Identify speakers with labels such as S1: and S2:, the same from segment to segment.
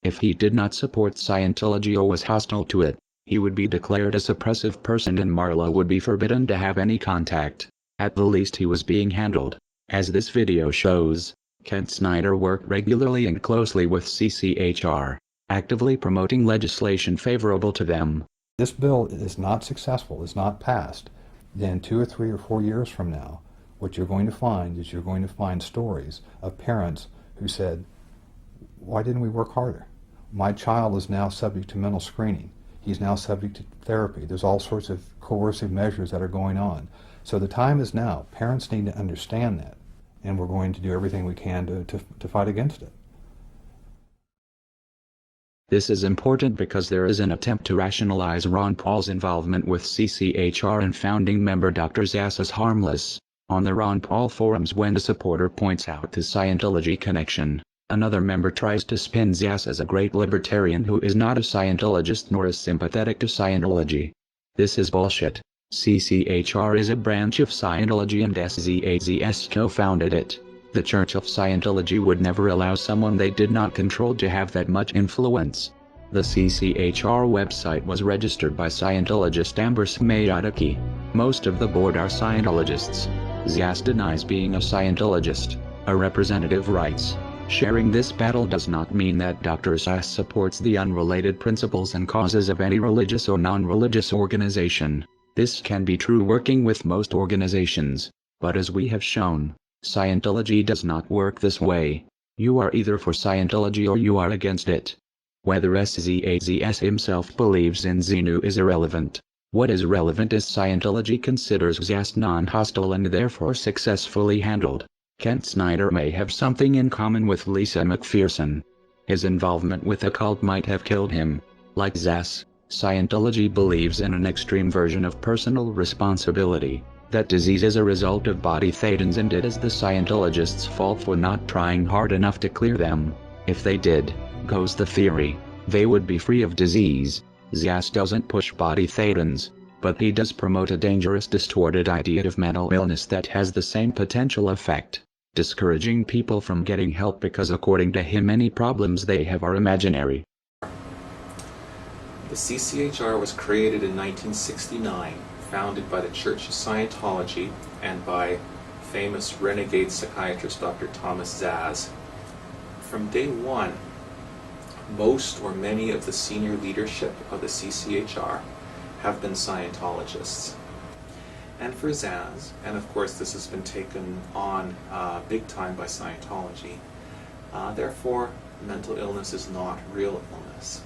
S1: If he did not support Scientology or was hostile to it, he would be declared a suppressive person and Marla would be forbidden to have any contact. At the least he was being handled. As this video shows, Kent Snyder worked regularly and closely with CCHR, actively promoting legislation favorable to them.
S2: This bill is not successful, is not passed, then 2 or 3 or 4 years from now, what you're going to find is you're going to find stories of parents who said, why didn't we work harder? My child is now subject to mental screening. He's now subject to therapy. There's all sorts of coercive measures that are going on. So the time is now. Parents need to understand that, and we're going to do everything we can to fight against it.
S1: This is important because there is an attempt to rationalize Ron Paul's involvement with CCHR and founding member Dr. Zass as harmless. On the Ron Paul forums, when a supporter points out the Scientology connection, another member tries to spin Zass as a great libertarian who is not a Scientologist nor is sympathetic to Scientology. This is bullshit. CCHR is a branch of Scientology and SZAZS co-founded it. The Church of Scientology would never allow someone they did not control to have that much influence. The CCHR website was registered by Scientologist Amber Smayataki. Most of the board are Scientologists. Zass denies being a Scientologist. A representative writes, sharing this battle does not mean that Dr. Zass supports the unrelated principles and causes of any religious or non-religious organization. This can be true working with most organizations, but as we have shown, Scientology does not work this way. You are either for Scientology or you are against it. Whether SZAZS himself believes in Xenu is irrelevant. What is relevant is Scientology considers Zass non-hostile and therefore successfully handled. Kent Snyder may have something in common with Lisa McPherson. His involvement with the cult might have killed him. Like Zass, Scientology believes in an extreme version of personal responsibility. That disease is a result of body thetans and it is the Scientologists' fault for not trying hard enough to clear them. If they did, goes the theory, they would be free of disease. Zass doesn't push body thetans, but he does promote a dangerous distorted idea of mental illness that has the same potential effect, discouraging people from getting help because according to him any problems they have are imaginary.
S3: The CCHR was created in 1969. Founded by the Church of Scientology and by famous renegade psychiatrist Dr. Thomas Zass. From day one, most or many of the senior leadership of the CCHR have been Scientologists. And for Zass, and of course this has been taken on big time by Scientology, therefore mental illness is not real illness.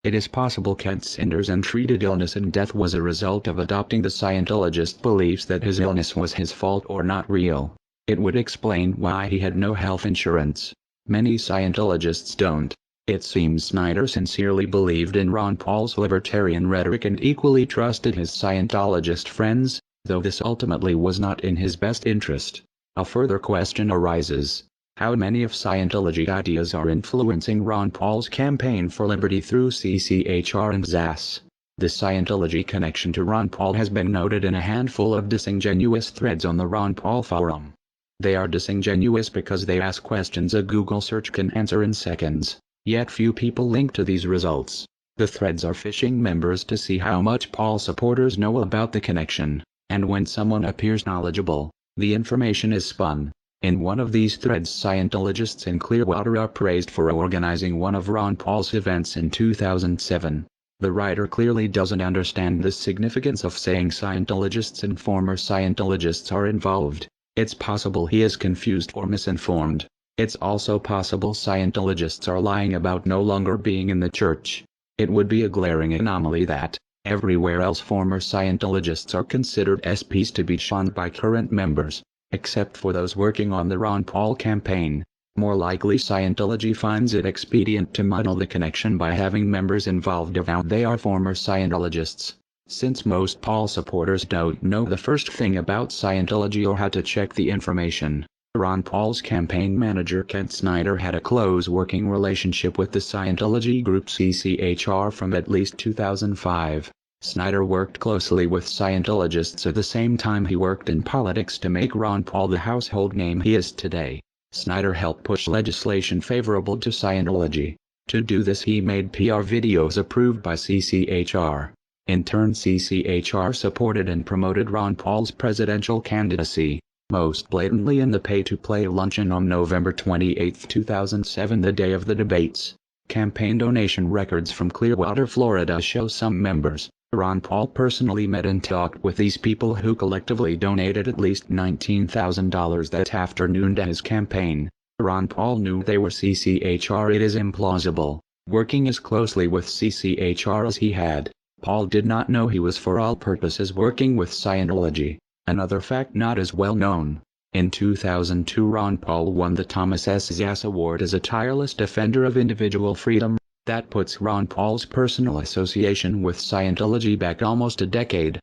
S1: It is possible Kent Snyder's untreated illness and death was a result of adopting the Scientologist beliefs that his illness was his fault or not real. It would explain why he had no health insurance. Many Scientologists don't. It seems Snyder sincerely believed in Ron Paul's libertarian rhetoric and equally trusted his Scientologist friends, though this ultimately was not in his best interest. A further question arises. How many of Scientology ideas are influencing Ron Paul's campaign for liberty through CCHR and Zass? The Scientology connection to Ron Paul has been noted in a handful of disingenuous threads on the Ron Paul forum. They are disingenuous because they ask questions a Google search can answer in seconds, yet few people link to these results. The threads are phishing members to see how much Paul supporters know about the connection, and when someone appears knowledgeable, the information is spun. In one of these threads, Scientologists in Clearwater are praised for organizing one of Ron Paul's events in 2007. The writer clearly doesn't understand the significance of saying Scientologists and former Scientologists are involved. It's possible he is confused or misinformed. It's also possible Scientologists are lying about no longer being in the church. It would be a glaring anomaly that, everywhere else former Scientologists are considered SPs to be shunned by current members, except for those working on the Ron Paul campaign. More likely Scientology finds it expedient to muddle the connection by having members involved avowed they are former Scientologists. Since most Paul supporters don't know the first thing about Scientology or how to check the information, Ron Paul's campaign manager Kent Snyder had a close working relationship with the Scientology group CCHR from at least 2005. Snyder worked closely with Scientologists at the same time he worked in politics to make Ron Paul the household name he is today. Snyder helped push legislation favorable to Scientology. To do this he made PR videos approved by CCHR. In turn CCHR supported and promoted Ron Paul's presidential candidacy, most blatantly in the pay-to-play luncheon on November 28, 2007, the day of the debates. Campaign donation records from Clearwater, Florida show some members, Ron Paul personally met and talked with these people who collectively donated at least $19,000 that afternoon to his campaign. Ron Paul knew they were CCHR. It is implausible, working as closely with CCHR as he had. Paul did not know he was for all purposes working with Scientology. Another fact not as well known. In 2002 Ron Paul won the Thomas S. Zass Award as a tireless defender of individual freedom. That puts Ron Paul's personal association with Scientology back almost a decade.